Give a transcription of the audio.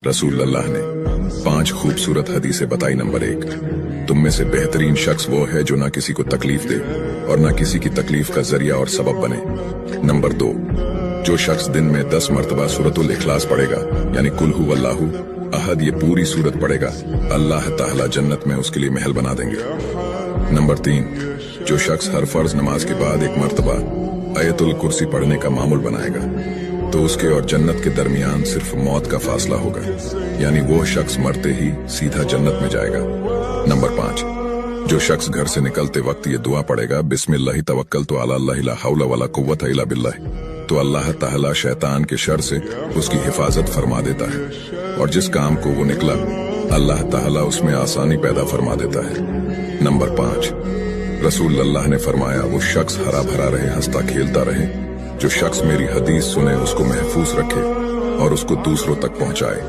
रसूल अल्लाह ने 5 खूबसूरत हदीसें बताई। नंबर 1, तुम में से बेहतरीन शख्स वो है जो ना किसी को तकलीफ दे और ना किसी की तकलीफ का जरिया और सबब बने। नंबर 2, जो शख्स दिन में 10 मरतबा सूरतुल इखलास पढ़ेगा, यानी कुल हु अल्लाहु अहद, ये पूरी सूरत पढ़ेगा, अल्लाह ताला जन्नत में उसके लिए महल बना देंगे। नंबर 3, जो शख्स हर फर्ज नमाज के बाद 1 मरतबा आयतुल कुर्सी पढ़ने का मामूल बनाएगा, तो उसके और जन्नत के दरमियान सिर्फ मौत का फासला होगा, यानी वो शख्स मरते ही सीधा जन्नत में जाएगा। नंबर 5, जो शख्स घर से निकलते वक्त ये दुआ पढ़ेगा, बिस्मिल्लाहि तवक्कलतु अला अल्लाह ला हौला वला कुव्वता इल्ला बिल्लाह, तो अल्लाह ताला शैतान के शर से उसकी हिफाजत फरमा देता है और जिस काम को वो निकला अल्लाह ताला उसमें आसानी पैदा फरमा देता है। नंबर 5, रसूल अल्लाह ने फरमाया, वो शख्स हरा भरा रहे, हंसता खेलता रहे, जो शख्स मेरी हदीस सुने उसको महफूज रखे और उसको दूसरों तक पहुंचाए।